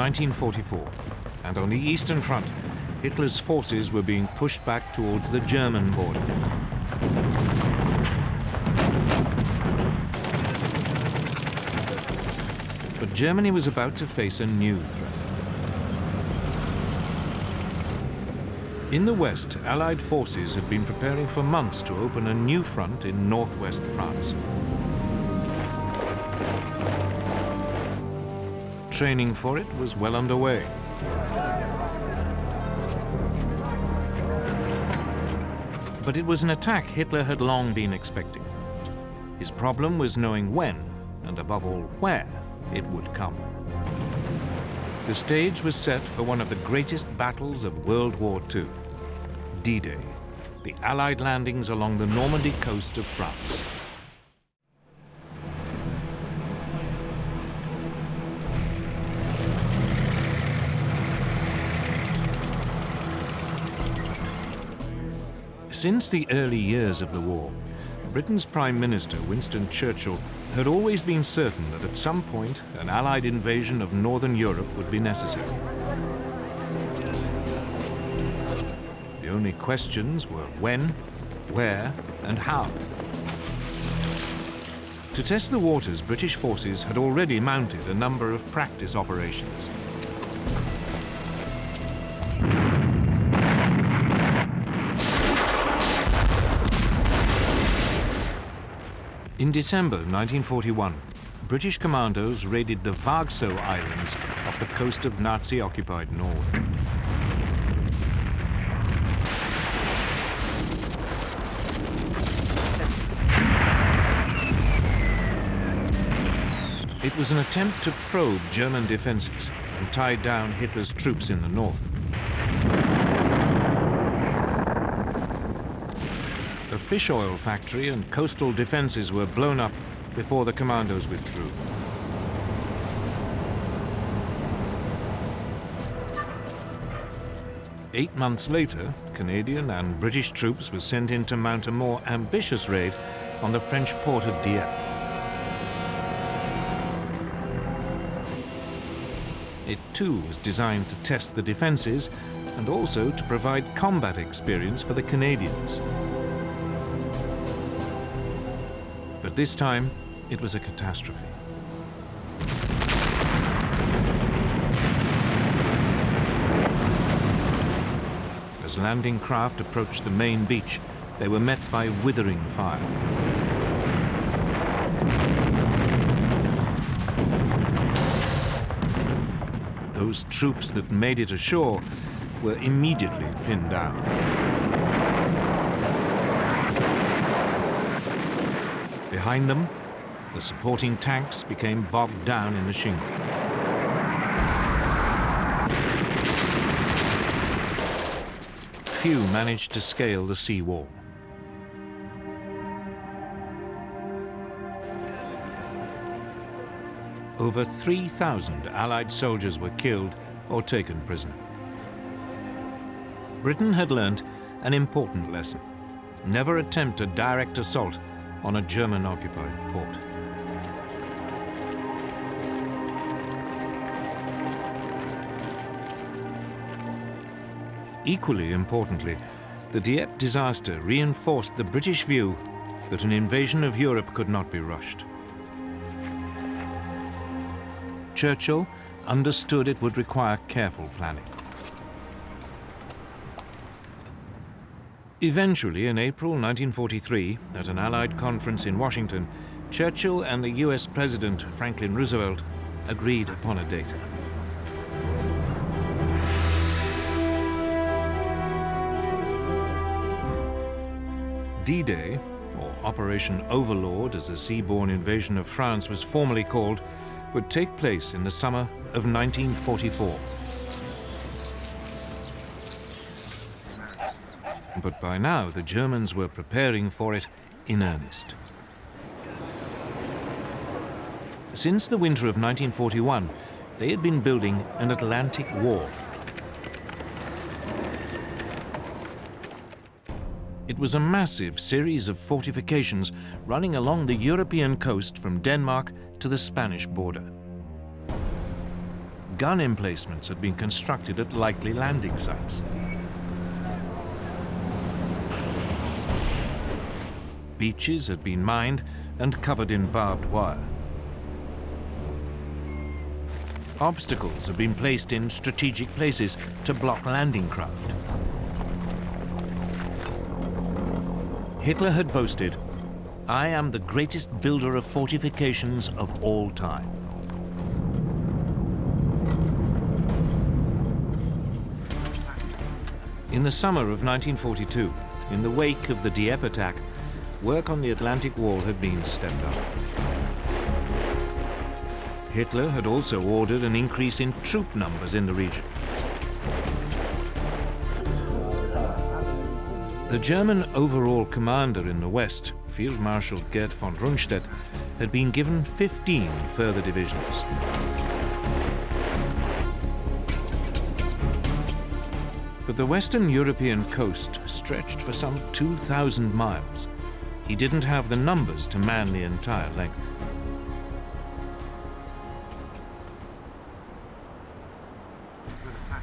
1944, and on the Eastern Front, Hitler's forces were being pushed back towards the German border. But Germany was about to face a new threat. In the West, Allied forces had been preparing for months to open a new front in northwest France. Training for it was well underway. But it was an attack Hitler had long been expecting. His problem was knowing when, and above all where, it would come. The stage was set for one of the greatest battles of World War II, D-Day, the Allied landings along the Normandy coast of France. Since the early years of the war, Britain's Prime Minister, Winston Churchill, had always been certain that at some point an Allied invasion of Northern Europe would be necessary. The only questions were when, where, and how. To test the waters, British forces had already mounted a number of practice operations. In December 1941, British commandos raided the Vargso Islands off the coast of Nazi-occupied Norway. It was an attempt to probe German defenses and tie down Hitler's troops in the north. A fish oil factory and coastal defenses were blown up before the commandos withdrew. Eight months later, Canadian and British troops were sent in to mount a more ambitious raid on the French port of Dieppe. It too was designed to test the defenses and also to provide combat experience for the Canadians. But this time, it was a catastrophe. As landing craft approached the main beach, they were met by withering fire. Those troops that made it ashore were immediately pinned down. Behind them, the supporting tanks became bogged down in the shingle. Few managed to scale the sea wall. Over 3,000 Allied soldiers were killed or taken prisoner. Britain had learnt an important lesson. Never attempt a direct assault on a German-occupied port. Equally importantly, the Dieppe disaster reinforced the British view that an invasion of Europe could not be rushed. Churchill understood it would require careful planning. Eventually, in April 1943, at an Allied conference in Washington, Churchill and the US President Franklin Roosevelt agreed upon a date. D-Day, or Operation Overlord as the seaborne invasion of France was formally called, would take place in the summer of 1944. But by now, the Germans were preparing for it in earnest. Since the winter of 1941, they had been building an Atlantic wall. It was a massive series of fortifications running along the European coast from Denmark to the Spanish border. gun emplacements had been constructed at likely landing sites. Beaches had been mined and covered in barbed wire. Obstacles had been placed in strategic places to block landing craft. Hitler had boasted, "I am the greatest builder of fortifications of all time." In the summer of 1942, in the wake of the Dieppe attack, work on the Atlantic Wall had been stepped up. Hitler had also ordered an increase in troop numbers in the region. The German overall commander in the west, Field Marshal Gerd von Rundstedt, had been given 15 further divisions. But the Western European coast stretched for some 2,000 miles. He didn't have the numbers to man the entire length.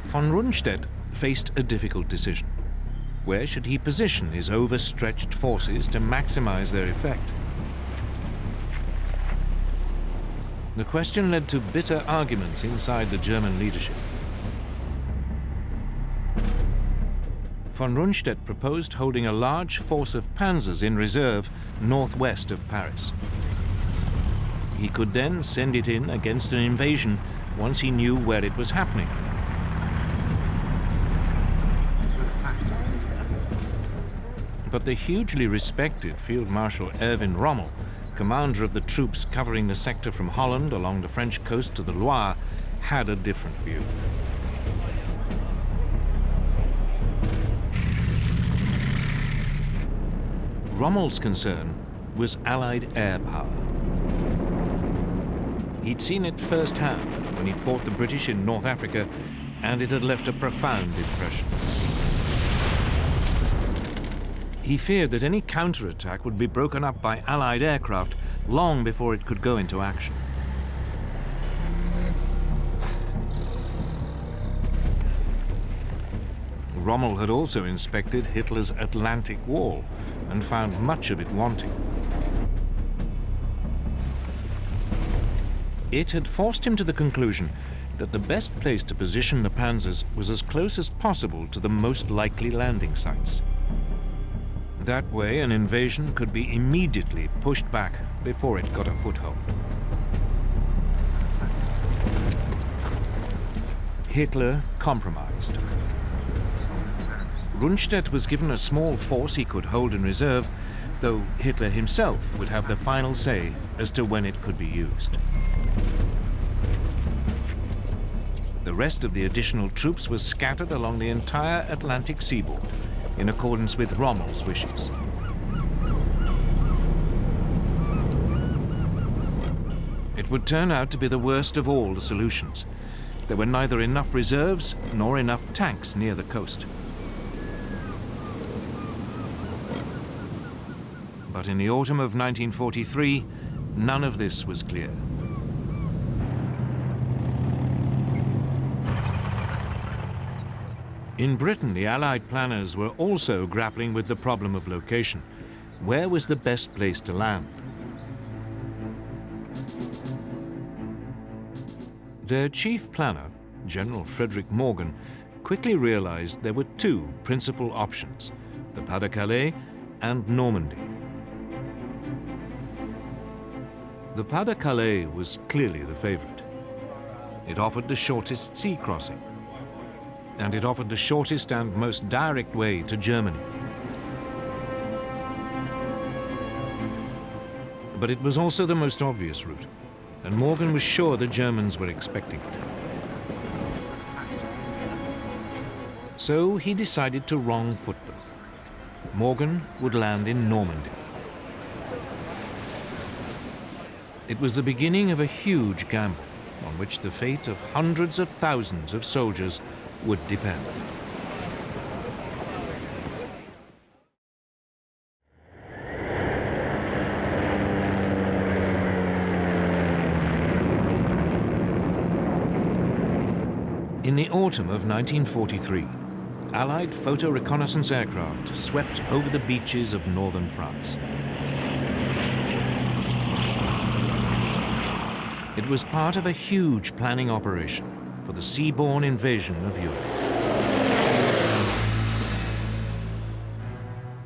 Von Rundstedt faced a difficult decision. Where should he position his overstretched forces to maximize their effect? The question led to bitter arguments inside the German leadership. Von Rundstedt proposed holding a large force of panzers in reserve northwest of Paris. He could then send it in against an invasion once he knew where it was happening. But the hugely respected Field Marshal Erwin Rommel, commander of the troops covering the sector from Holland along the French coast to the Loire, had a different view. Rommel's concern was Allied air power. He'd seen it firsthand when he'd fought the British in North Africa, and it had left a profound impression. He feared that any counterattack would be broken up by Allied aircraft long before it could go into action. Rommel had also inspected Hitler's Atlantic Wall and found much of it wanting. It had forced him to the conclusion that the best place to position the panzers was as close as possible to the most likely landing sites. That way, an invasion could be immediately pushed back before it got a foothold. Hitler compromised. Rundstedt was given a small force he could hold in reserve, though Hitler himself would have the final say as to when it could be used. The rest of the additional troops was scattered along the entire Atlantic seaboard, in accordance with Rommel's wishes. It would turn out to be the worst of all the solutions. There were neither enough reserves nor enough tanks near the coast. But in the autumn of 1943, none of this was clear. In Britain, the Allied planners were also grappling with the problem of location. Where was the best place to land? Their chief planner, General Frederick Morgan, quickly realized there were two principal options, the Pas-de-Calais and Normandy. The Pas-de-Calais was clearly the favorite. It offered the shortest sea crossing, and it offered the shortest and most direct way to Germany. But it was also the most obvious route, and Morgan was sure the Germans were expecting it. So he decided to wrong-foot them. Morgan would land in Normandy. It was the beginning of a huge gamble on which the fate of hundreds of thousands of soldiers would depend. In the autumn of 1943, Allied photo reconnaissance aircraft swept over the beaches of northern France. It was part of a huge planning operation for the seaborne invasion of Europe.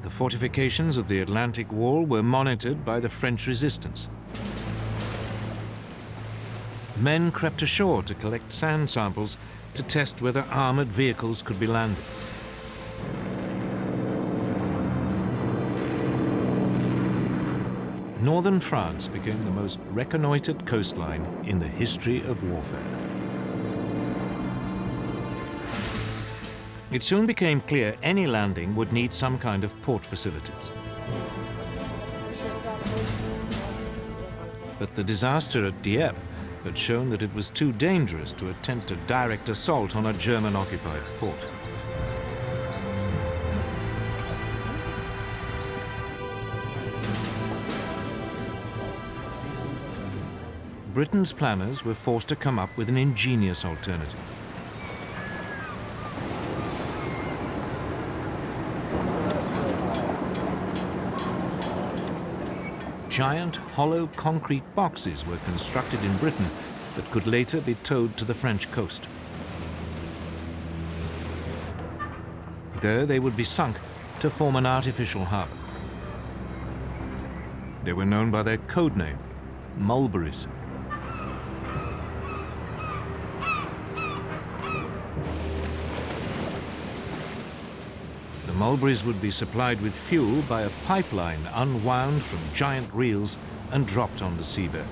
The fortifications of the Atlantic Wall were monitored by the French resistance. Men crept ashore to collect sand samples to test whether armored vehicles could be landed. Northern France became the most reconnoitered coastline in the history of warfare. It soon became clear any landing would need some kind of port facilities. But the disaster at Dieppe had shown that it was too dangerous to attempt a direct assault on a German-occupied port. Britain's planners were forced to come up with an ingenious alternative. Giant, hollow concrete boxes were constructed in Britain that could later be towed to the French coast. There they would be sunk to form an artificial harbour. They were known by their code name, mulberries. The mulberries would be supplied with fuel by a pipeline unwound from giant reels and dropped on the seabed.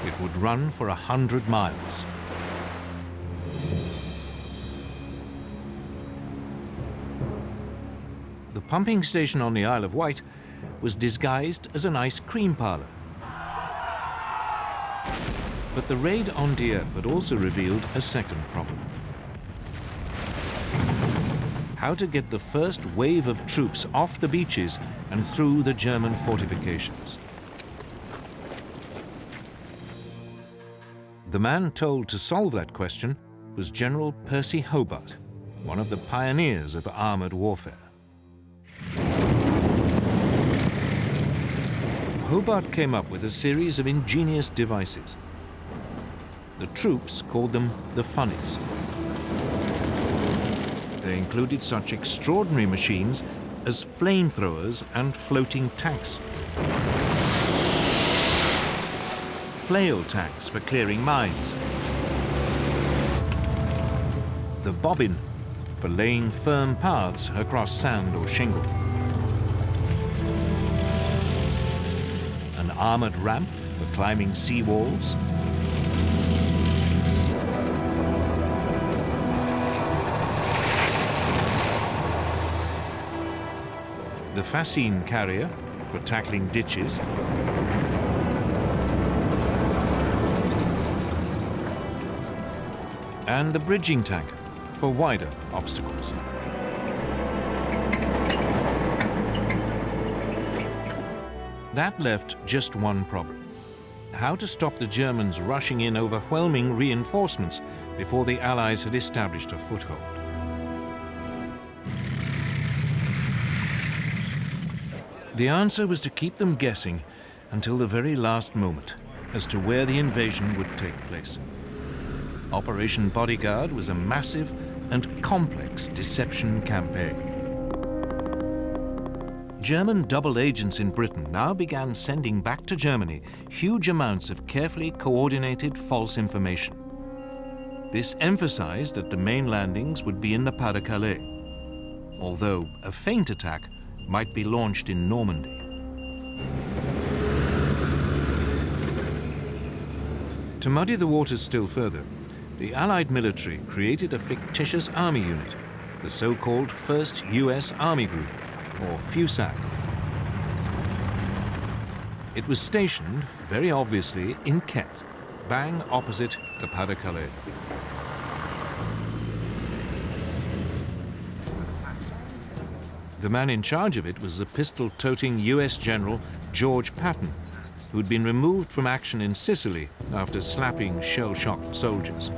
It would run for 100 miles. The pumping station on the Isle of Wight was disguised as an ice cream parlour. But the raid on Dieppe had also revealed a second problem: how to get the first wave of troops off the beaches and through the German fortifications. The man told to solve that question was General Percy Hobart, one of the pioneers of armoured warfare. Hobart came up with a series of ingenious devices. The troops called them the funnies. They included such extraordinary machines as flamethrowers and floating tanks. Flail tanks for clearing mines. The bobbin for laying firm paths across sand or shingle. An armoured ramp for climbing sea walls. The fascine carrier for tackling ditches. And the bridging tank for wider obstacles. That left just one problem: how to stop the Germans rushing in overwhelming reinforcements before the Allies had established a foothold. The answer was to keep them guessing until the very last moment as to where the invasion would take place. Operation Bodyguard was a massive and complex deception campaign. German double agents in Britain now began sending back to Germany huge amounts of carefully coordinated false information. This emphasized that the main landings would be in the Pas-de-Calais, although a feint attack might be launched in Normandy. To muddy the waters still further, the Allied military created a fictitious army unit, the so-called 1st US Army Group, or FUSAG. It was stationed, very obviously, in Kent, bang opposite the Pas-de-Calais. The man in charge of it was the pistol-toting US General George Patton, who'd been removed from action in Sicily after slapping shell-shocked soldiers.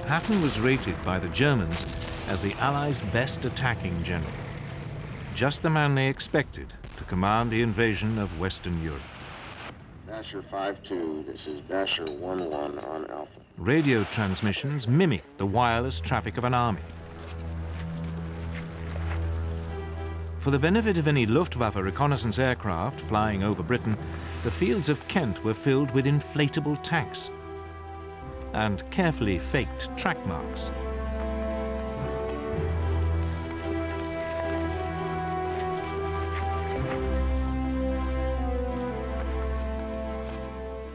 Patton was rated by the Germans as the Allies' best attacking general. Just the man they expected to command the invasion of Western Europe. Basher 5-2, this is Basher 1-1 on Alpha. Radio transmissions mimicked the wireless traffic of an army. For the benefit of any Luftwaffe reconnaissance aircraft flying over Britain, the fields of Kent were filled with inflatable tanks and carefully faked track marks.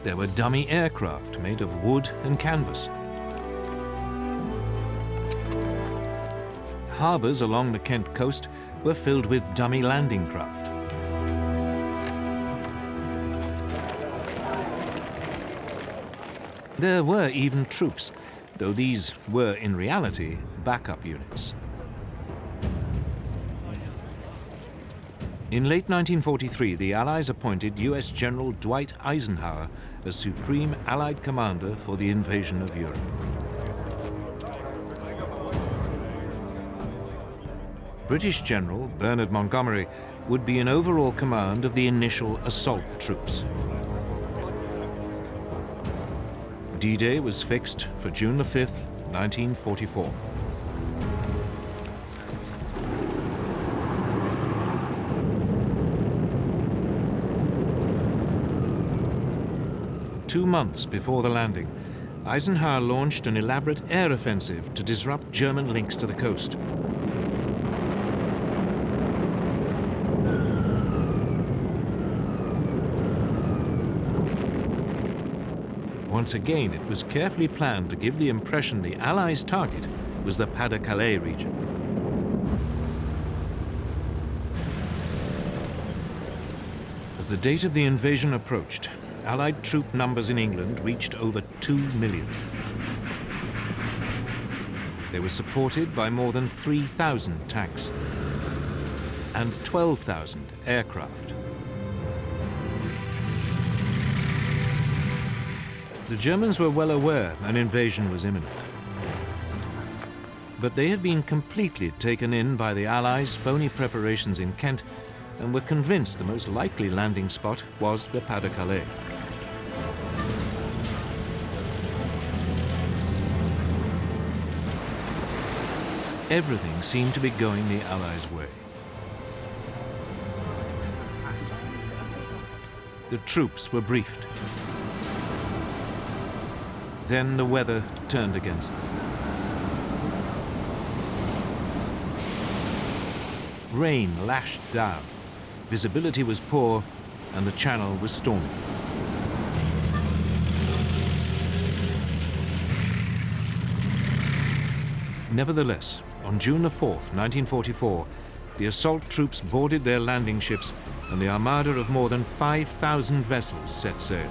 There were dummy aircraft made of wood and canvas. Harbours along the Kent coast were filled with dummy landing craft. There were even troops, though these were in reality backup units. In late 1943, the Allies appointed US General Dwight Eisenhower as Supreme Allied Commander for the invasion of Europe. British General Bernard Montgomery would be in overall command of the initial assault troops. D-Day was fixed for June 5, 1944. Two months before the landing, Eisenhower launched an elaborate air offensive to disrupt German links to the coast. Once again, it was carefully planned to give the impression the Allies' target was the Pas-de-Calais region. As the date of the invasion approached, Allied troop numbers in England reached over 2 million. They were supported by more than 3,000 tanks and 12,000 aircraft. The Germans were well aware an invasion was imminent. But they had been completely taken in by the Allies' phony preparations in Kent and were convinced the most likely landing spot was the Pas-de-Calais. Everything seemed to be going the Allies' way. The troops were briefed. Then the weather turned against them. Rain lashed down, visibility was poor, and the channel was stormy. Nevertheless, on June 4th, 1944, the assault troops boarded their landing ships and the armada of more than 5,000 vessels set sail.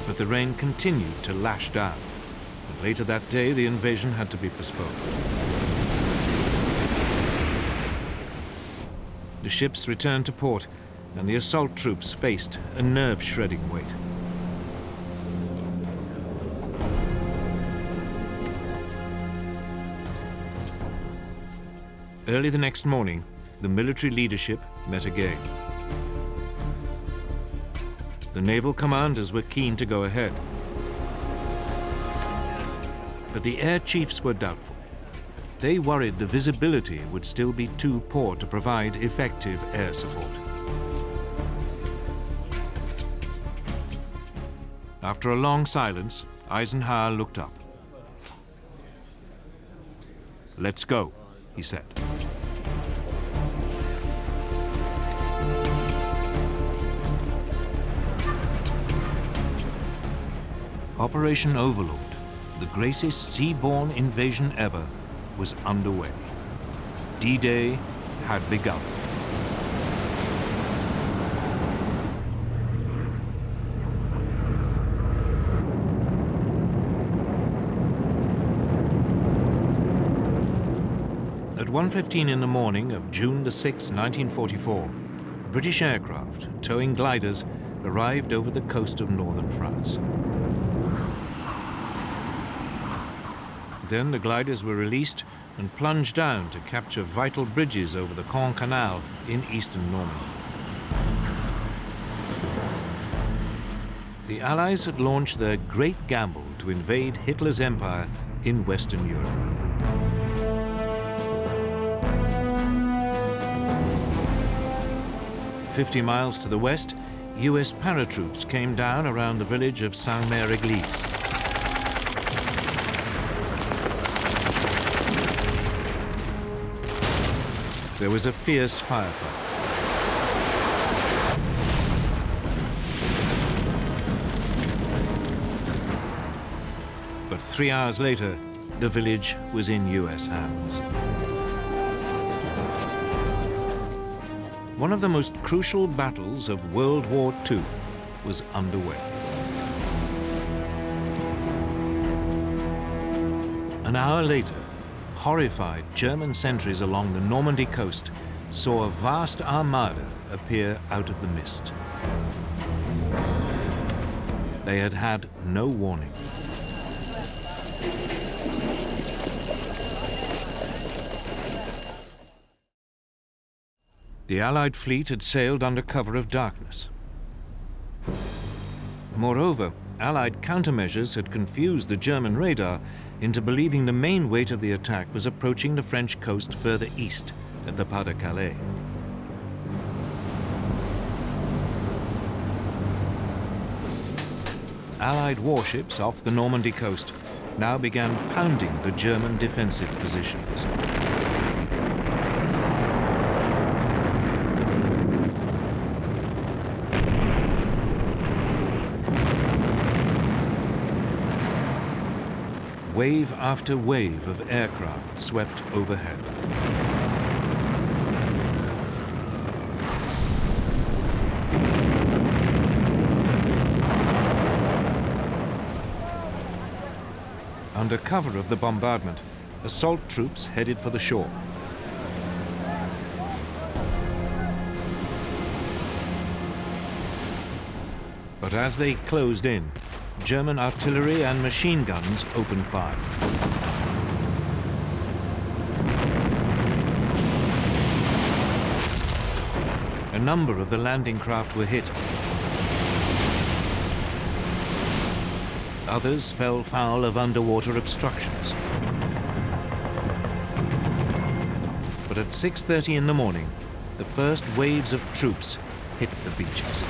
But the rain continued to lash down, and later that day the invasion had to be postponed. The ships returned to port, and the assault troops faced a nerve-shredding wait. Early the next morning, the military leadership met again. The naval commanders were keen to go ahead. But the air chiefs were doubtful. They worried the visibility would still be too poor to provide effective air support. After a long silence, Eisenhower looked up. "Let's go," he said. Operation Overlord, the greatest seaborne invasion ever, was underway. D-Day had begun. 1:15 in the morning of June the 6th, 1944, British aircraft towing gliders arrived over the coast of northern France. Then the gliders were released and plunged down to capture vital bridges over the Caen Canal in eastern Normandy. The Allies had launched their great gamble to invade Hitler's empire in Western Europe. "50 miles to the west, US paratroops came down around the village of Saint-Mère-Église. There was a fierce firefight. But 3 hours later, the village was in US hands. One of the most crucial battles of World War II was underway. An hour later, horrified German sentries along the Normandy coast saw a vast armada appear out of the mist. They had had no warning. The Allied fleet had sailed under cover of darkness. Moreover, Allied countermeasures had confused the German radar into believing the main weight of the attack was approaching the French coast further east at the Pas-de-Calais. Allied warships off the Normandy coast now began pounding the German defensive positions. Wave after wave of aircraft swept overhead. Under cover of the bombardment, assault troops headed for the shore. But as they closed in, German artillery and machine guns opened fire. A number of the landing craft were hit. Others fell foul of underwater obstructions. But at 6:30 in the morning, the first waves of troops hit the beaches.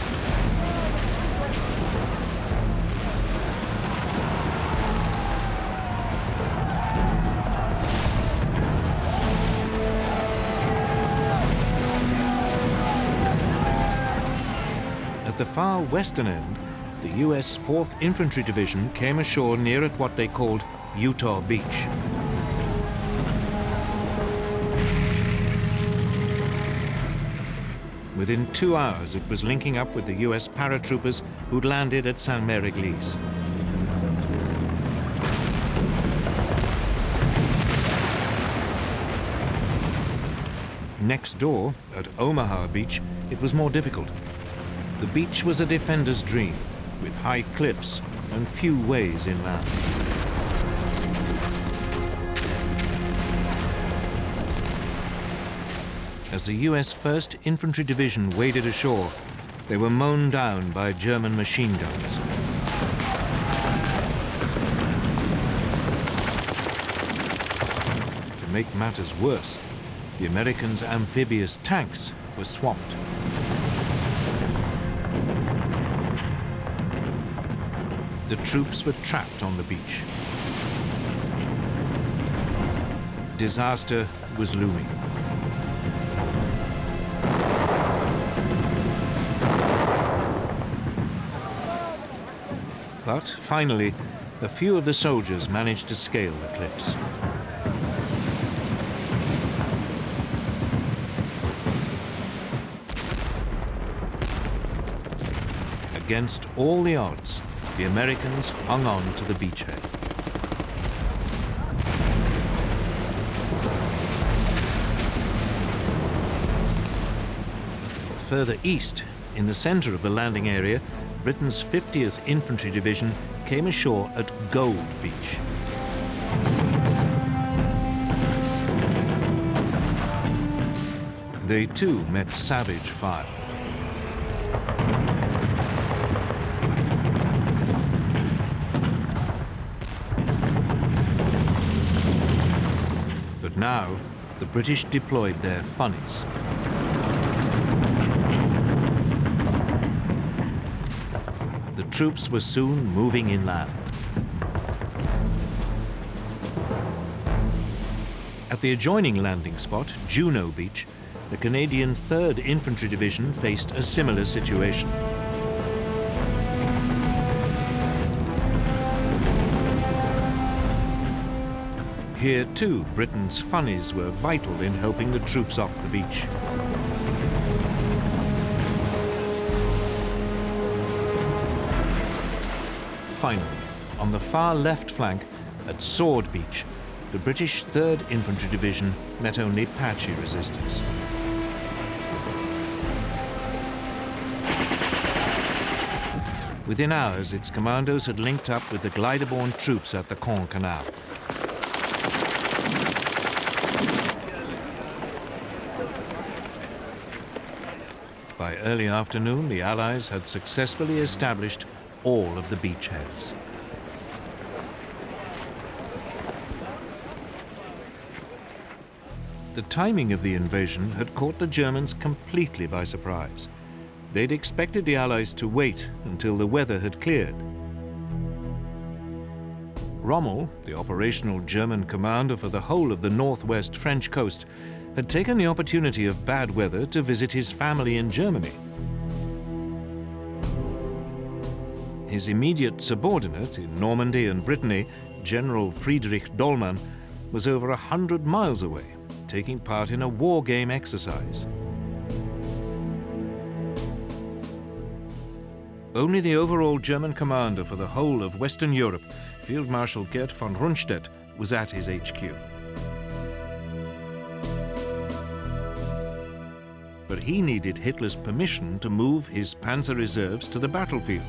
At the far western end, the US 4th Infantry Division came ashore near at what they called Utah Beach. Within 2 hours, it was linking up with the US paratroopers who'd landed at Saint-Mère-Église. Next door, at Omaha Beach, it was more difficult. The beach was a defender's dream, with high cliffs and few ways inland. As the US 1st Infantry Division waded ashore, they were mown down by German machine guns. To make matters worse, the Americans' amphibious tanks were swamped. The troops were trapped on the beach. Disaster was looming. But finally, a few of the soldiers managed to scale the cliffs. Against all the odds, the Americans hung on to the beachhead. Further east, in the center of the landing area, Britain's 50th Infantry Division came ashore at Gold Beach. They too met savage fire. But now, the British deployed their funnies. The troops were soon moving inland. At the adjoining landing spot, Juno Beach, the Canadian 3rd Infantry Division faced a similar situation. Here too, Britain's funnies were vital in helping the troops off the beach. Finally, on the far left flank, at Sword Beach, the British 3rd Infantry Division met only patchy resistance. Within hours, its commandos had linked up with the glider-borne troops at the Caen Canal. By early afternoon, the Allies had successfully established all of the beachheads. The timing of the invasion had caught the Germans completely by surprise. They'd expected the Allies to wait until the weather had cleared. Rommel, the operational German commander for the whole of the northwest French coast, had taken the opportunity of bad weather to visit his family in Germany. His immediate subordinate in Normandy and Brittany, General Friedrich Dollmann, was over 100 miles away, taking part in a war game exercise. Only the overall German commander for the whole of Western Europe, Field Marshal Gerd von Rundstedt, was at his HQ. But he needed Hitler's permission to move his panzer reserves to the battlefield.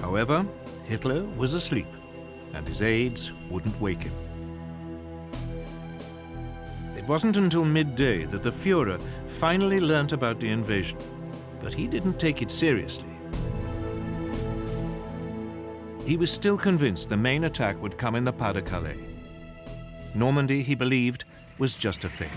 However, Hitler was asleep, and his aides wouldn't wake him. It wasn't until midday that the Führer finally learnt about the invasion, but he didn't take it seriously. He was still convinced the main attack would come in the Pas-de-Calais. Normandy, he believed, was just a feint.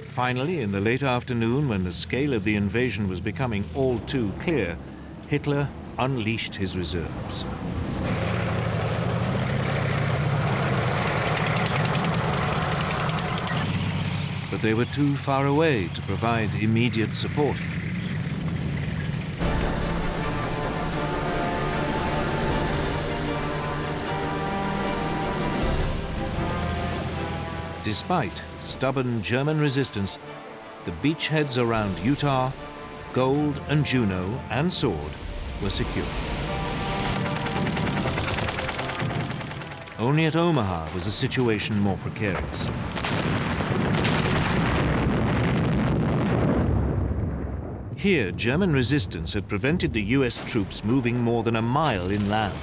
Finally, in the late afternoon, when the scale of the invasion was becoming all too clear, Hitler unleashed his reserves. But they were too far away to provide immediate support. Despite stubborn German resistance, the beachheads around Utah, Gold and Juno and Sword were secure. Only at Omaha was the situation more precarious. Here, German resistance had prevented the US troops moving more than a mile inland.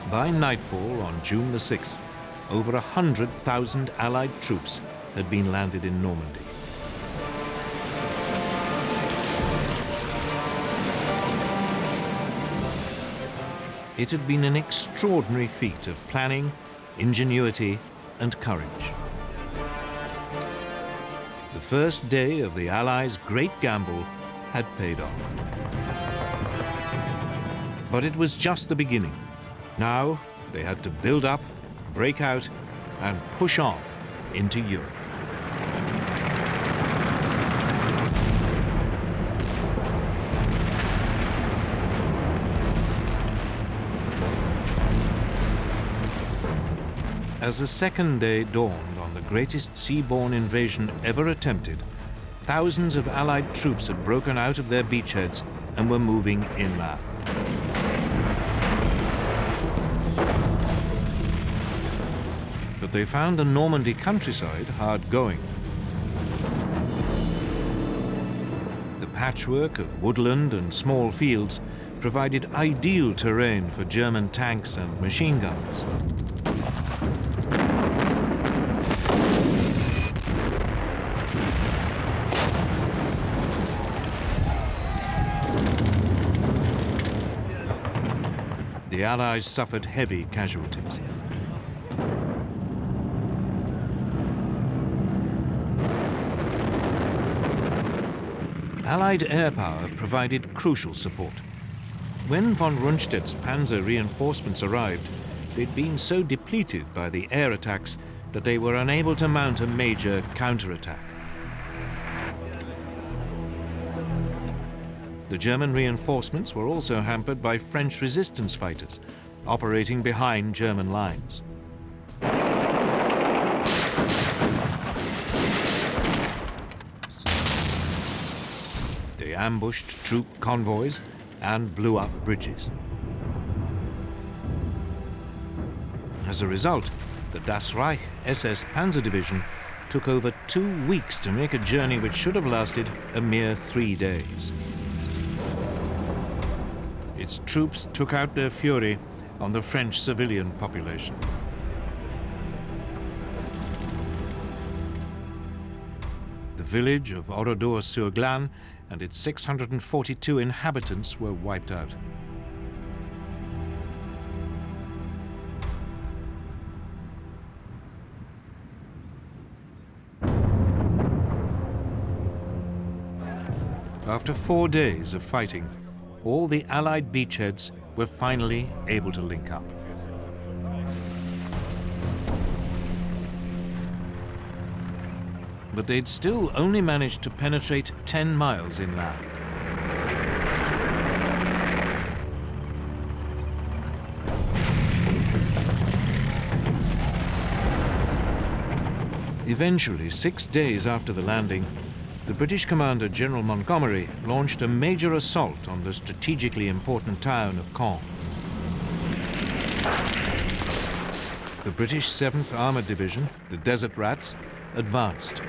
By nightfall on June the 6th, over 100,000 Allied troops had been landed in Normandy. It had been an extraordinary feat of planning, ingenuity, and courage. The first day of the Allies' great gamble had paid off. But it was just the beginning. Now they had to build up, break out, and push on into Europe. As the second day dawned on the greatest seaborne invasion ever attempted, thousands of Allied troops had broken out of their beachheads and were moving inland. But they found the Normandy countryside hard going. The patchwork of woodland and small fields provided ideal terrain for German tanks and machine guns. The Allies suffered heavy casualties. Allied air power provided crucial support. When von Rundstedt's panzer reinforcements arrived, they'd been so depleted by the air attacks that they were unable to mount a major counterattack. The German reinforcements were also hampered by French resistance fighters, operating behind German lines. They ambushed troop convoys and blew up bridges. As a result, the Das Reich SS Panzer Division took over 2 weeks to make a journey which should have lasted a mere 3 days. Its troops took out their fury on the French civilian population. The village of Oradour-sur-Glane and its 642 inhabitants were wiped out. After 4 days of fighting, all the Allied beachheads were finally able to link up. But they'd still only managed to penetrate 10 miles inland. Eventually, 6 days after the landing, the British commander, General Montgomery, launched a major assault on the strategically important town of Caen. The British 7th Armoured Division, the Desert Rats, advanced.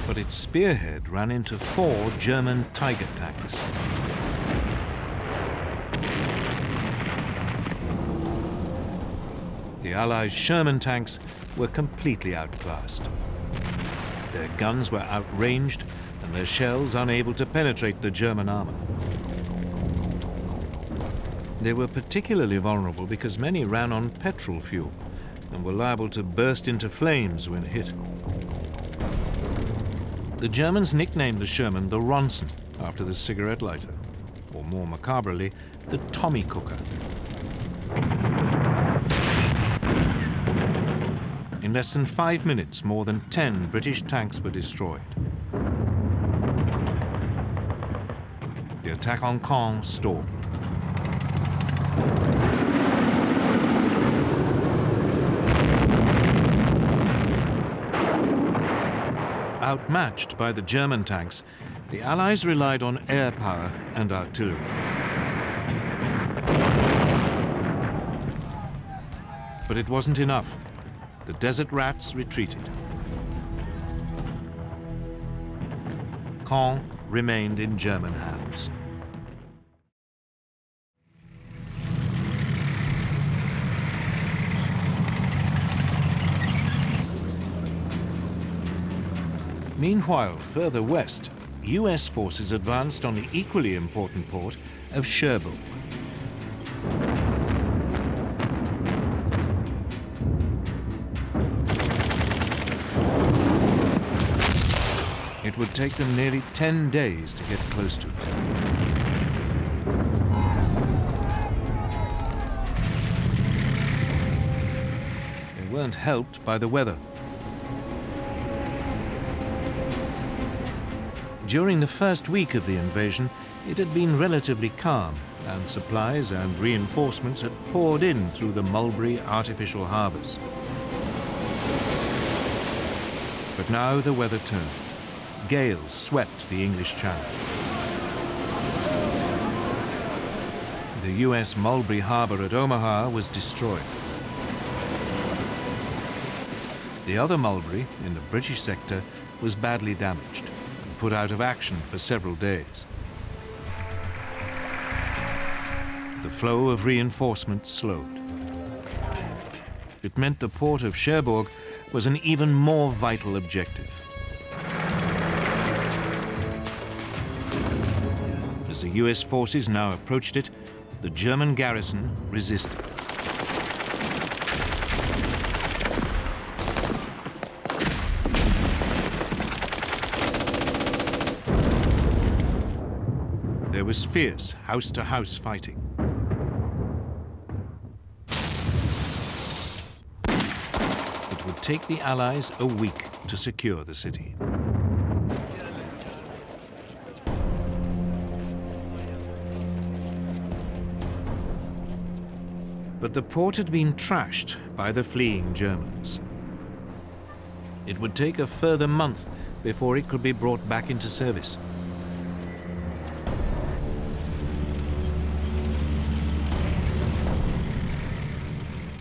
But its spearhead ran into 4 German Tiger tanks. The Allies' Sherman tanks were completely outclassed. Their guns were outranged and their shells unable to penetrate the German armor. They were particularly vulnerable because many ran on petrol fuel and were liable to burst into flames when hit. The Germans nicknamed the Sherman the Ronson, after the cigarette lighter, or more macabrely, the Tommy Cooker. In less than 5 minutes, more than 10 British tanks were destroyed. The attack on Caen stalled. Outmatched by the German tanks, the Allies relied on air power and artillery. But it wasn't enough. The Desert Rats retreated. Caen remained in German hands. Meanwhile, further west, US forces advanced on the equally important port of Cherbourg. It would take them nearly 10 days to get close to it. They weren't helped by the weather. During the first week of the invasion, it had been relatively calm, and supplies and reinforcements had poured in through the Mulberry artificial harbours. But now the weather turned. Gales swept the English Channel. The US Mulberry Harbour at Omaha was destroyed. The other Mulberry, in the British sector, was badly damaged and put out of action for several days. The flow of reinforcements slowed. It meant the port of Cherbourg was an even more vital objective. As the US forces now approached it, the German garrison resisted. There was fierce house-to-house fighting. It would take the Allies a week to secure the city. But the port had been trashed by the fleeing Germans. It would take a further month before it could be brought back into service.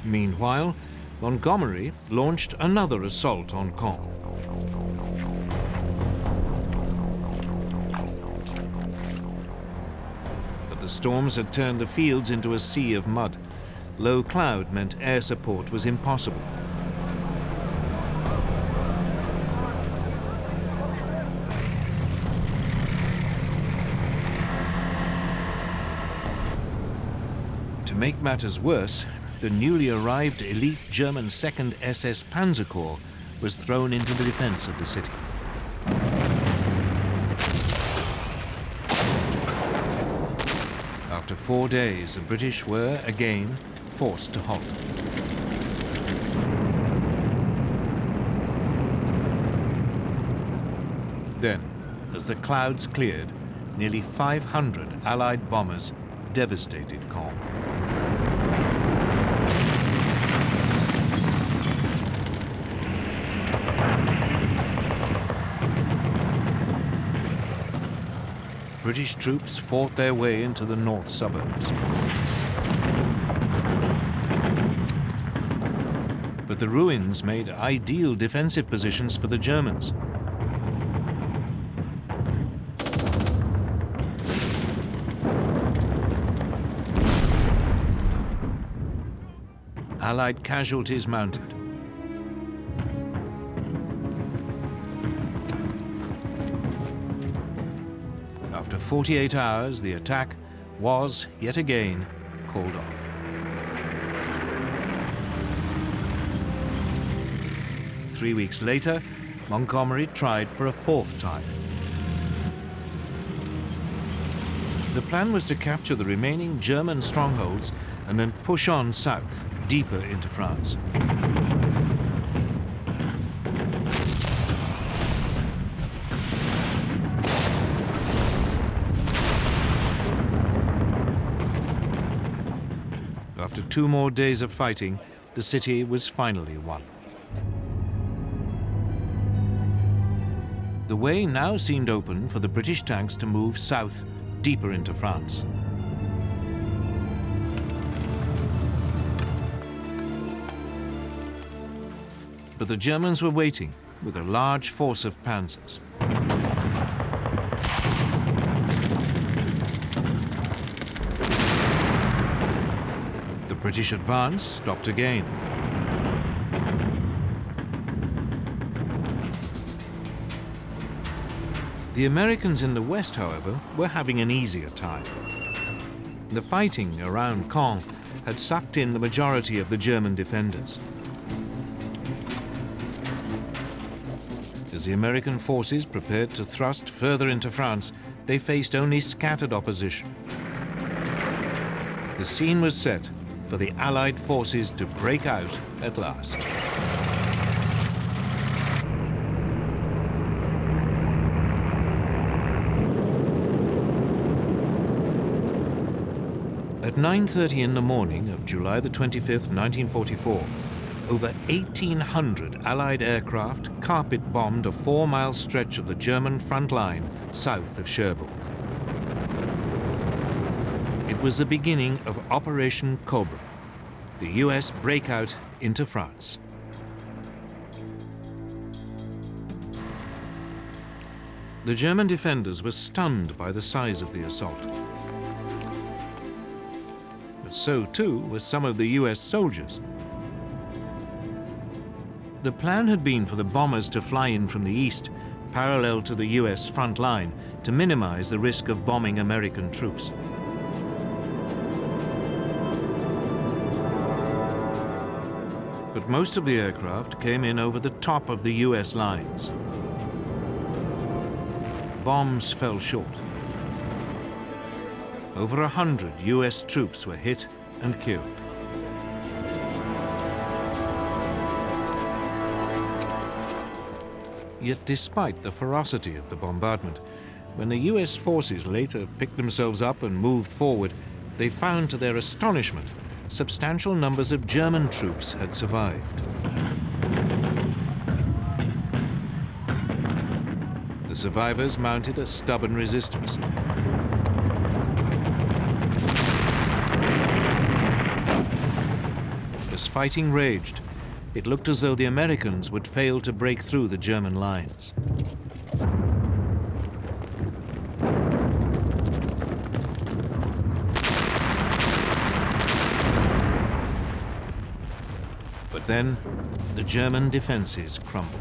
Meanwhile, Montgomery launched another assault on Caen. But the storms had turned the fields into a sea of mud. Low cloud meant air support was impossible. To make matters worse, the newly arrived elite German 2nd SS Panzer Corps was thrown into the defense of the city. After 4 days, the British were again forced to halt. Then, as the clouds cleared, nearly 500 Allied bombers devastated Caen. British troops fought their way into the north suburbs. But the ruins made ideal defensive positions for the Germans. Allied casualties mounted. After 48 hours, the attack was, yet again, called off. Three weeks later, Montgomery tried for a fourth time. The plan was to capture the remaining German strongholds and then push on south, deeper into France. After 2 more days of fighting, the city was finally won. The way now seemed open for the British tanks to move south, deeper into France. But the Germans were waiting with a large force of panzers. The British advance stopped again. The Americans in the west, however, were having an easier time. The fighting around Caen had sucked in the majority of the German defenders. As the American forces prepared to thrust further into France, they faced only scattered opposition. The scene was set for the Allied forces to break out at last. At 9:30 in the morning of July the 25th, 1944, over 1,800 Allied aircraft carpet-bombed a 4-mile stretch of the German front line south of Cherbourg. It was the beginning of Operation Cobra, the US breakout into France. The German defenders were stunned by the size of the assault. But so too were some of the US soldiers. The plan had been for the bombers to fly in from the east, parallel to the US front line, to minimize the risk of bombing American troops. But most of the aircraft came in over the top of the US lines. Bombs fell short. Over 100 US troops were hit and killed. Yet despite the ferocity of the bombardment, when the US forces later picked themselves up and moved forward, they found to their astonishment substantial numbers of German troops had survived. The survivors mounted a stubborn resistance. As fighting raged, it looked as though the Americans would fail to break through the German lines. But then, the German defenses crumbled.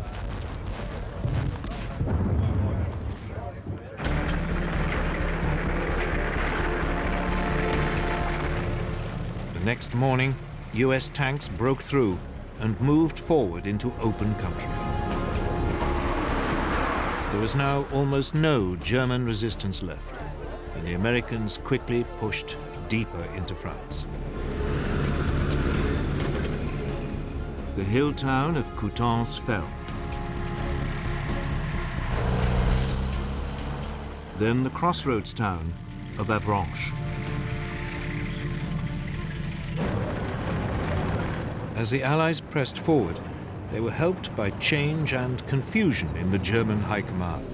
The next morning, US tanks broke through and moved forward into open country. There was now almost no German resistance left, and the Americans quickly pushed deeper into France. The hill town of Coutances fell. Then the crossroads town of Avranches. As the Allies pressed forward, they were helped by change and confusion in the German High Command.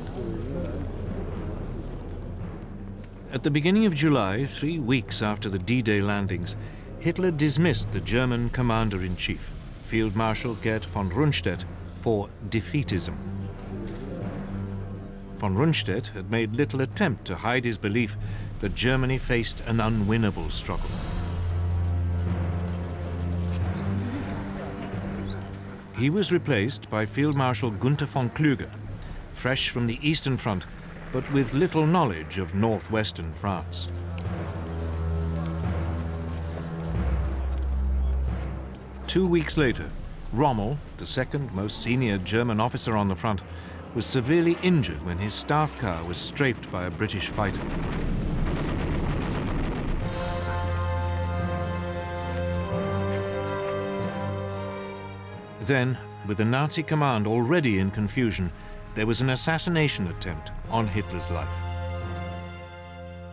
At the beginning of July, 3 weeks after the D-Day landings, Hitler dismissed the German commander-in-chief, Field Marshal Gerd von Rundstedt, for defeatism. Von Rundstedt had made little attempt to hide his belief that Germany faced an unwinnable struggle. He was replaced by Field Marshal Gunther von Kluge, fresh from the Eastern Front, but with little knowledge of northwestern France. Two weeks later, Rommel, the second most senior German officer on the front, was severely injured when his staff car was strafed by a British fighter. Then, with the Nazi command already in confusion, there was an assassination attempt on Hitler's life.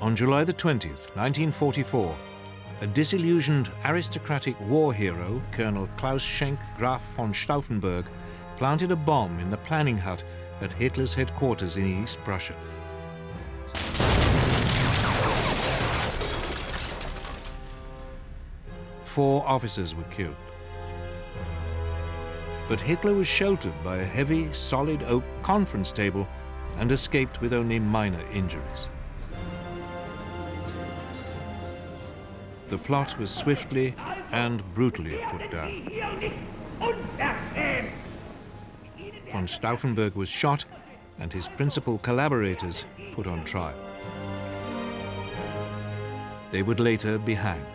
On July the 20th, 1944, a disillusioned aristocratic war hero, Colonel Klaus Schenk Graf von Stauffenberg, planted a bomb in the planning hut at Hitler's headquarters in East Prussia. Four officers were killed. But Hitler was sheltered by a heavy, solid oak conference table and escaped with only minor injuries. The plot was swiftly and brutally put down. Von Stauffenberg was shot and his principal collaborators put on trial. They would later be hanged.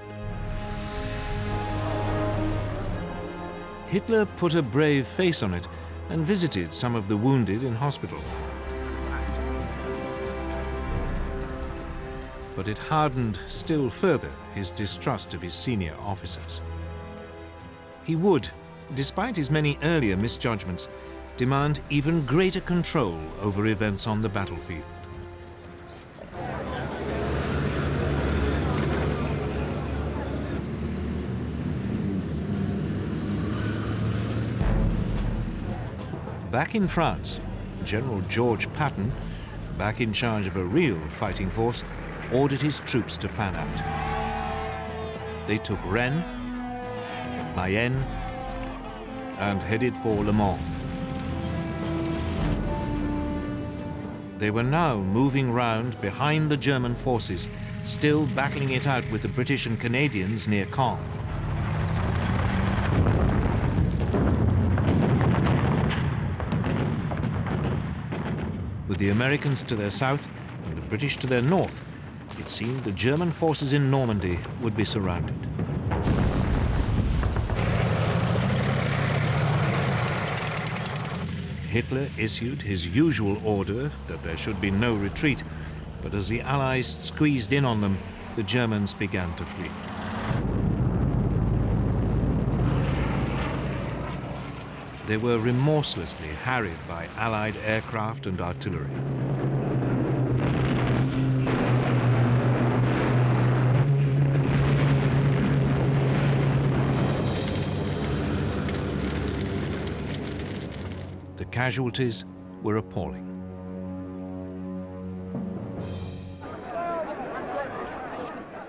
Hitler put a brave face on it and visited some of the wounded in hospital. But it hardened still further his distrust of his senior officers. He would, despite his many earlier misjudgments, demand even greater control over events on the battlefield. Back in France, General George Patton, back in charge of a real fighting force, ordered his troops to fan out. They took Rennes, Mayenne, and headed for Le Mans. They were now moving round behind the German forces, still battling it out with the British and Canadians near Caen. With the Americans to their south and the British to their north, it seemed the German forces in Normandy would be surrounded. Hitler issued his usual order that there should be no retreat, but as the Allies squeezed in on them, the Germans began to flee. They were remorselessly harried by Allied aircraft and artillery. The casualties were appalling.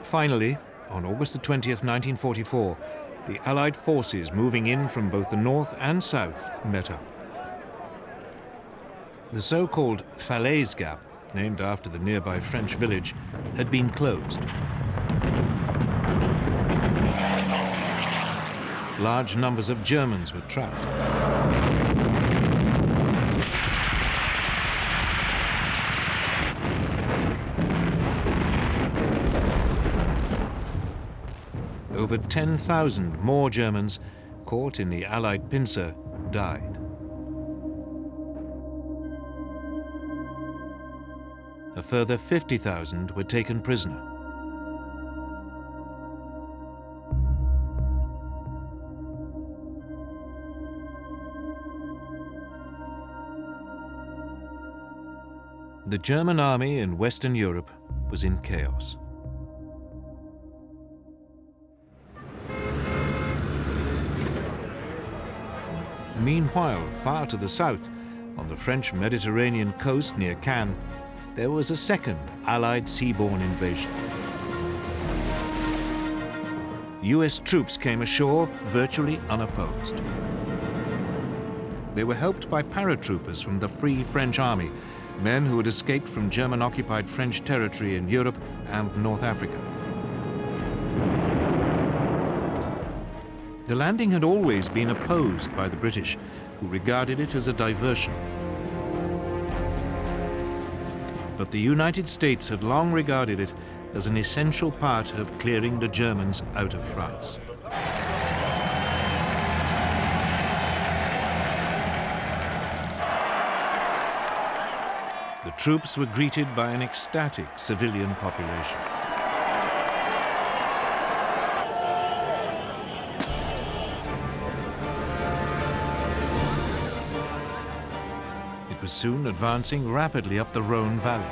Finally, on August the 20th, 1944, the Allied forces moving in from both the north and south met up. The so-called Falaise Gap, named after the nearby French village, had been closed. Large numbers of Germans were trapped. Over 10,000 more Germans, caught in the Allied pincer, died. A further 50,000 were taken prisoner. The German army in Western Europe was in chaos. Meanwhile, far to the south, on the French Mediterranean coast near Cannes, there was a second Allied seaborne invasion. US troops came ashore virtually unopposed. They were helped by paratroopers from the Free French Army, men who had escaped from German-occupied French territory in Europe and North Africa. The landing had always been opposed by the British, who regarded it as a diversion. But the United States had long regarded it as an essential part of clearing the Germans out of France. The troops were greeted by an ecstatic civilian population. It was soon advancing rapidly up the Rhone Valley.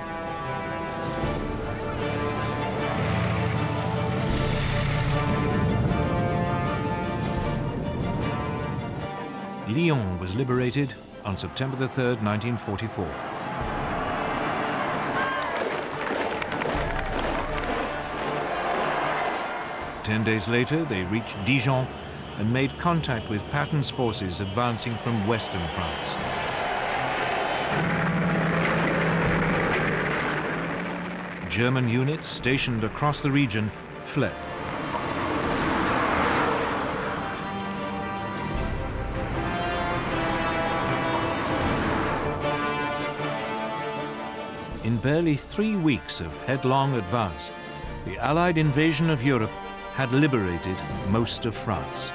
Lyon was liberated on September the 3rd, 1944. Ten days later, they reached Dijon and made contact with Patton's forces advancing from western France. German units stationed across the region fled. In barely 3 weeks of headlong advance, the Allied invasion of Europe had liberated most of France.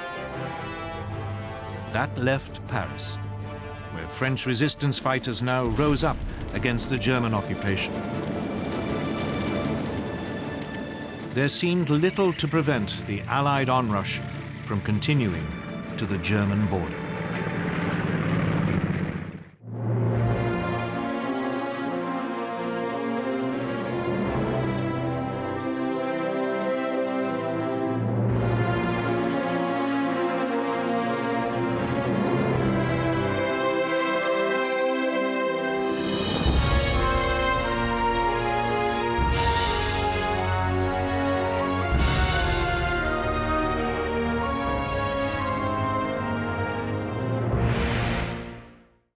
That left Paris, where French resistance fighters now rose up against the German occupation. There seemed little to prevent the Allied onrush from continuing to the German border.